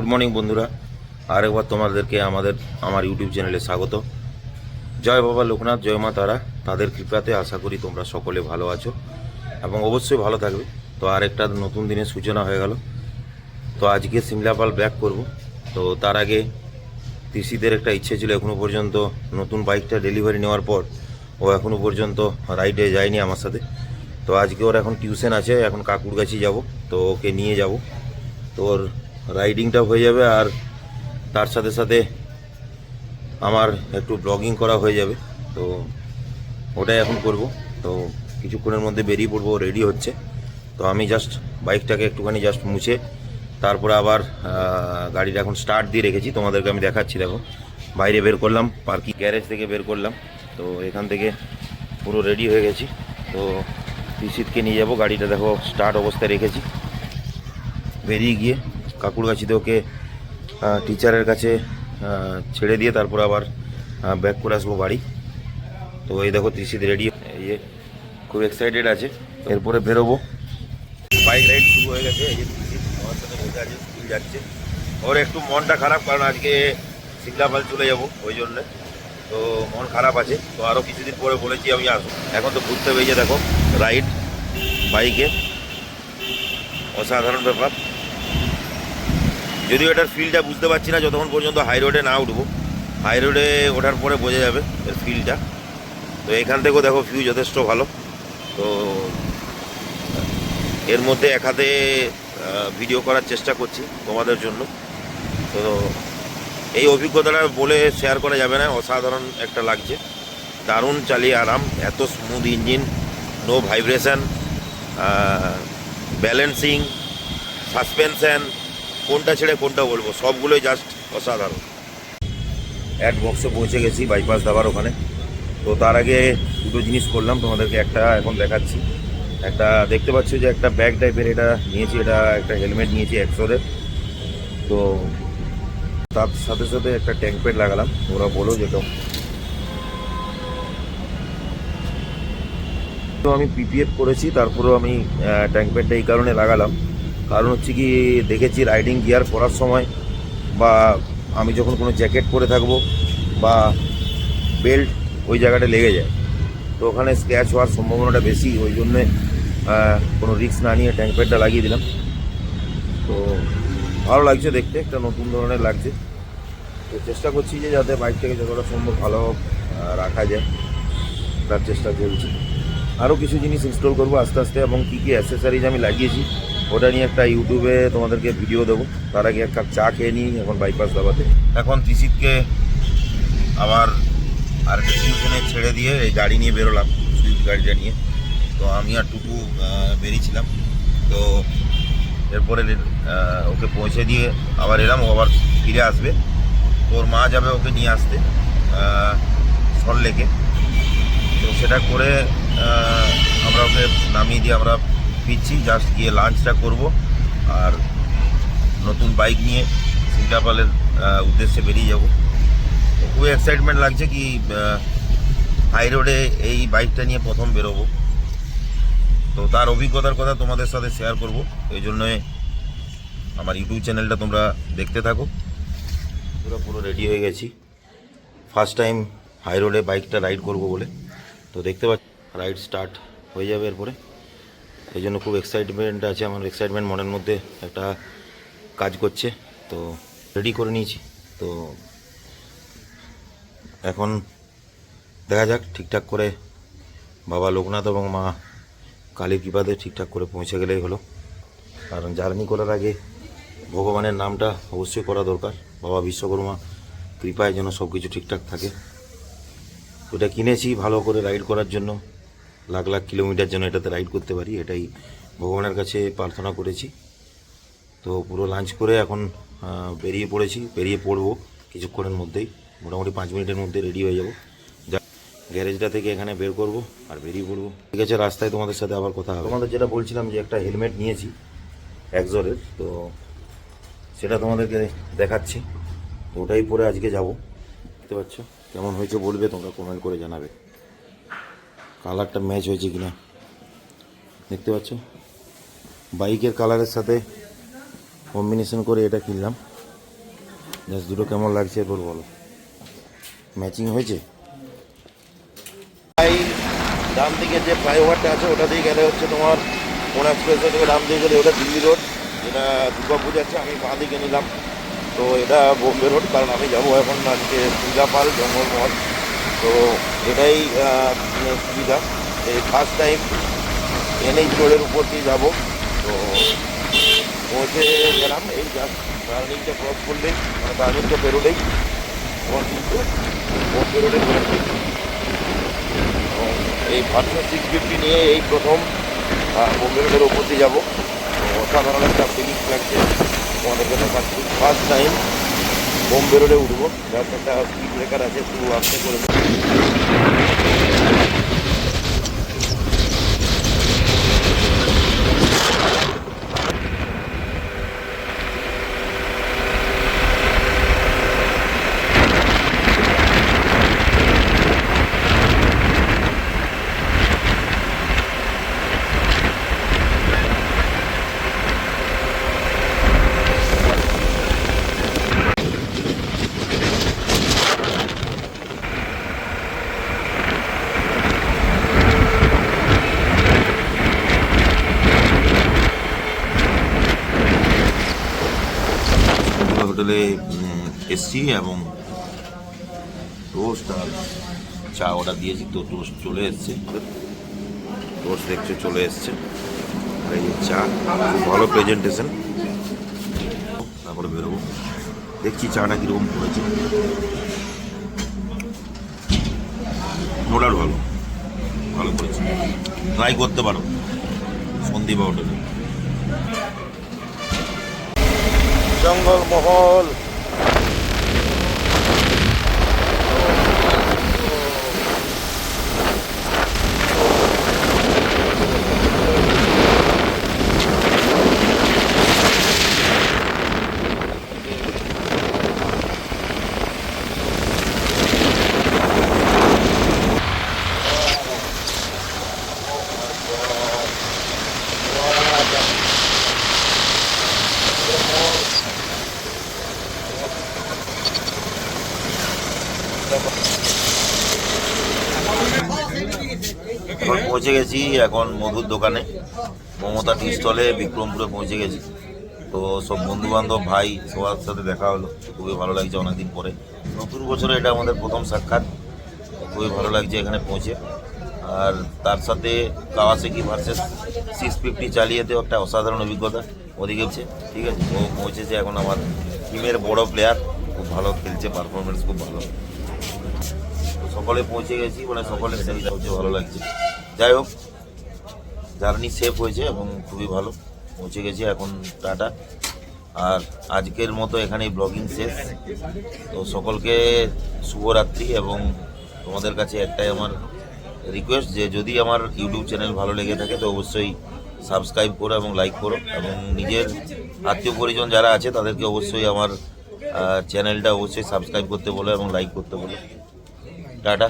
Morning বন্ধুরা, আরেকবার তোমাদেরকে আমার ইউটিউব চ্যানেলে স্বাগত। জয় বাবা লোকনাথ, জয় মা তারা, তাদের কৃপাতে আশা করি তোমরা সকলে ভালো আছো এবং অবশ্যই ভালো থাকবে। তো আরেকটা নতুন দিনের সূচনা হয়ে গেল। তো আজকে সিমলাপাল ব্যাক করব। তো তার আগে তিসিদের একটা ইচ্ছে ছিল, এখনও পর্যন্ত নতুন বাইকটা ডেলিভারি নেওয়ার পর ও এখনও পর্যন্ত রাইডে যায়নি আমার সাথে। তো আজকে ওর এখন টিউশন আছে, এখন কাকুরগাছি যাব, তো ওকে নিয়ে যাব। তো ওর রাইডিংটা হয়ে যাবে আর তার সাথে সাথে আমার একটু ব্লগিং করা হয়ে যাবে। তো ওটাই এখন করব। তো কিছুক্ষণের মধ্যে বেরিয়ে পড়বো, রেডি হচ্ছে। তো আমি জাস্ট বাইকটাকে একটুখানি জাস্ট মুছে তারপরে আবার গাড়িটা এখন স্টার্ট দিয়ে রেখেছি, তোমাদেরকে আমি দেখাচ্ছি। দেখো, বাইরে বের করলাম, পার্কিং গ্যারেজ থেকে বের করলাম। তো এখান থেকে পুরো রেডি হয়ে গেছি। তো পিসিতকে নিয়ে যাব, গাড়িটা দেখো স্টার্ট অবস্থায় রেখেছি। বেরিয়ে গিয়ে কাকুরগাছিতে ওকে টিচারের কাছে ছেড়ে দিয়ে তারপর আবার ব্যাক করে আসবো বাড়ি। তো এই দেখো ত্রিশিত রেডি, এই যে খুব এক্সাইটেড আছে। এরপরে বেরোবো, বাইক রাইড শুরু হয়ে গেছে। এই যে ত্রিশিত আমার সাথে বসে আছে, স্কুল যাচ্ছে। ওর একটু মনটা খারাপ, কারণ আজকে সিমলাপাল চলে যাব, ওই জন্যে তো মন খারাপ আছে। তো আরও কিছুদিন পরে বলেছি আমি আসবো। এখন তো ঘুরতে পেয়েছে, দেখো রাইড বাইকে, অসাধারণ ব্যাপার। যদিও এটার ফিলটা বুঝতে পারছি না যতক্ষণ পর্যন্ত হাই রোডে না উঠবো। হাই রোডে ওঠার পরে বোঝা যাবে এর ফিলটা। তো এখান থেকেও দেখো ভিউ যথেষ্ট ভালো। তো এর মধ্যে এক হাতে ভিডিও করার চেষ্টা করছি তোমাদের জন্য। তো এই অভিজ্ঞতাটা বলে শেয়ার করা যাবে না, অসাধারণ একটা লাগছে। দারুণ চালিয়ে আরাম, এত smooth engine, no vibration, balancing, suspension, কোনটা ছেড়ে কোনটা বলবো, সবগুলোই জাস্ট অসাধারণ। অ্যাড বক্সে পৌঁছে গেছি, বাইপাস দাবার ওখানে। তো তার আগে দুটো জিনিস করলাম, তোমাদেরকে একটা এখন দেখাচ্ছি। একটা দেখতে পাচ্ছ যে একটা ব্যাগ টাইপের এটা নিয়েছি, এটা একটা হেলমেট নিয়েছি অ্যাক্সোরের। তো তার সাথে সাথে একটা ট্যাঙ্ক প্যাড লাগালাম, ওরা বলো যেটা। তো আমি পিপিএফ করেছি, তারপরেও আমি ট্যাঙ্ক প্যাডটা এই কারণে লাগালাম, কারণ হচ্ছে কি দেখেছি রাইডিং গিয়ার পরার সময় বা আমি যখন কোনো জ্যাকেট পরে থাকবো বা বেল্ট ওই জায়গাটা লেগে যায়, তো ওখানে স্ক্র্যাচ হওয়ার সম্ভাবনাটা বেশি। ওই জন্যে কোনো রিস্ক না নিয়ে ট্যাঙ্ক প্যাডটা লাগিয়ে দিলাম। তো ভালো লাগছে দেখতে, একটা নতুন ধরনের লাগছে। তো চেষ্টা করছি যে যাতে বাইকটাকে যতটা সম্ভব ভালো রাখা যায়, তার চেষ্টা চলছি। আরও কিছু জিনিস ইনস্টল করবো আস্তে আস্তে, এবং কী কী অ্যাক্সেসরিজ আমি লাগিয়েছি ওটা নিয়ে একটা ইউটিউবে তোমাদেরকে ভিডিও দেবো। তার আগে এক কাপ চা খেয়ে নিই এখন বাইপাস দাবাতে। এখন ত্রিশিতকে আবার আর টিউশনে ছেড়ে দিয়ে এই গাড়ি নিয়ে বেরোলাম, সুইফট গাড়িটা নিয়ে। তো আমি আর টুকু বেরিয়েছিলাম। তো এরপরে ওকে পৌঁছে দিয়ে আবার এলাম, ও আবার ফিরে আসবে। ওর মা যাবে ওকে নিয়ে আসতে সল্টলেকে। তো সেটা করে আমরা ওকে নামিয়ে দিয়ে আমরা ফিরছি, জাস্ট গিয়ে লাঞ্চটা করব আর নতুন বাইক নিয়ে সিমলাপালের উদ্দেশ্যে বেরিয়ে যাব। তো খুবই এক্সাইটমেন্ট লাগছে কি হাই রোডে এই বাইকটা নিয়ে প্রথম বেরোবো। তো তার অভিজ্ঞতার কথা তোমাদের সাথে শেয়ার করব, এই জন্যই আমার ইউটিউব চ্যানেলটা তোমরা দেখতে থাকো। পুরো রেডি হয়ে গেছি, ফার্স্ট টাইম হাই রোডে বাইকটা রাইড করব বলে। তো দেখতে পাচ্ছি রাইড স্টার্ট হয়ে যাবে এরপরে, এই জন্য খুব এক্সাইটমেন্ট আছে আমার। এক্সাইটমেন্ট মনের মধ্যে একটা কাজ করছে। তো রেডি করে নিয়েছি। তো এখন দেখা যাক ঠিকঠাক করে বাবা লোকনাথ এবং মা কালী কৃপাতে ঠিকঠাক করে পৌঁছে গেলেই হলো। কারণ জার্নি করার আগে ভগবানের নামটা অবশ্যই করা দরকার। বাবা বিশ্বকর্মা কৃপায় যেন সব কিছু ঠিকঠাক থাকে। ওটা কিনেছি ভালো করে রাইড করার জন্য, লাখ লাখ কিলোমিটার যেন এটাতে রাইড করতে পারি, এটাই ভগবানের কাছে প্রার্থনা করেছি। তো পুরো লাঞ্চ করে এখন বেরিয়ে পড়বো কিছুক্ষণের মধ্যেই, মোটামুটি 5 মিনিটের মধ্যে রেডি হয়ে যাব। গ্যারেজটা থেকে এখানে বের করব আর বেরিয়ে পড়বো। ঠিক আছে, রাস্তায় তোমাদের সাথে আবার কথা হবে। তোমাদের যেটা বলছিলাম যে একটা হেলমেট নিয়েছি অ্যাক্সোরের, তো সেটা তোমাদেরকে দেখাচ্ছি। তো ওটাই পরে আজকে যাব। দেখতে পাচ্ছ কেমন হয়েছে বলবে, তোমরা কমেন্ট করে জানাবে কালারটা ম্যাচ হয়েছে কিনা। দেখতে পাচ্ছ বাইকের কালারের সাথে কম্বিনেশন করে এটা কিনলাম। জাস্ট দুটো কেমন লাগছে এরপর বলো, ম্যাচিং হয়েছে? ডান দিকে যে ফ্লাইওভারটা আছে ওটা দিয়ে গেলে হচ্ছে তোমার কোনা এক্সপ্রেস থেকে ডান দিকে গেলে ওটা দিল্লি রোড, যেটা দুর্গাপুর যাচ্ছে। আমি বাঁ দিকে নিলাম, তো এটা বোম্বে রোড, কারণ আমি যাবো এখন আজকে পূজাপাল জঙ্গলমহল। তো এটাই সুবিধা, এই ফার্স্ট টাইম এনএইচ রোডের উপর দিয়ে যাবো। তো পৌঁছে গেলাম, এই জাস্ট টার্নিংটা ক্রস করলেই মানে টার্নিংটা বেরোলেই আমার কিন্তু বোম্বে রোডে বেরোচ্ছি। এই ভার্সন 650 নিয়ে এই প্রথম বোম্বে রোডের ওপর দিয়ে যাবো। তো অসাধারণ একটা ফিলিংস লাগছে তোমাদেরকে দেখাচ্ছি। ফার্স্ট টাইম বোম্বে রোডে উঠবো, যার একটা স্পিড ব্রেকার আছে, একটু আস্তে করে। হোটেলে এসছি এবং টোস্ট আর চা অর্ডার দিয়েছি। তো টোস্ট চলে এসছে, টোস্ট দেখছে চলে এসছে, আর এই চা খুব ভালো প্রেজেন্টেশন। তারপরে বেরোবো, দেখছি চাটা কীরকম করেছে। ওটার ভালো ভালো করেছে, ট্রাই করতে পারো সন্দীপা হোটেলে। জঙ্গলমহল এখন পৌঁছে গেছি এখন মধুর দোকানে, মমতা টি স্টলে, বিক্রমপুরে পৌঁছে গেছি। তো সব বন্ধু বান্ধব ভাই সবার সাথে দেখা হলো, খুবই ভালো লাগছে অনেকদিন পরে। নতুন বছরে এটা আমাদের প্রথম সাক্ষাৎ, খুবই ভালো লাগছে এখানে পৌঁছে। আর তার সাথে কাওয়াসাকি ভার্সেস 650 চালিয়েতেও একটা অসাধারণ অভিজ্ঞতা ওদিকে হচ্ছে। ঠিক আছে, ও পৌঁছেছে এখন আমার টিমের বড় প্লেয়ার, খুব ভালো খেলছে, পারফরমেন্স খুব ভালো। সকলে পৌঁছে গেছি, মানে সকলের সেইটা হচ্ছে ভালো লাগছে। যাই হোক, জার্নি সেফ হয়েছে এবং খুবই ভালো পৌঁছে গেছি এখন। টাটা। আর আজকের মতো এখানেই ব্লগিং শেষ। তো সকলকে শুভরাত্রি, এবং তোমাদের কাছে একটাই আমার রিকোয়েস্ট যে যদি আমার ইউটিউব চ্যানেল ভালো লেগে থাকে তো অবশ্যই সাবস্ক্রাইব করো এবং লাইক করো, এবং নিজের আত্মীয় পরিজন যারা আছে তাদেরকে অবশ্যই আমার চ্যানেলটা অবশ্যই সাবস্ক্রাইব করতে বলো এবং লাইক করতে বলো। টাটা।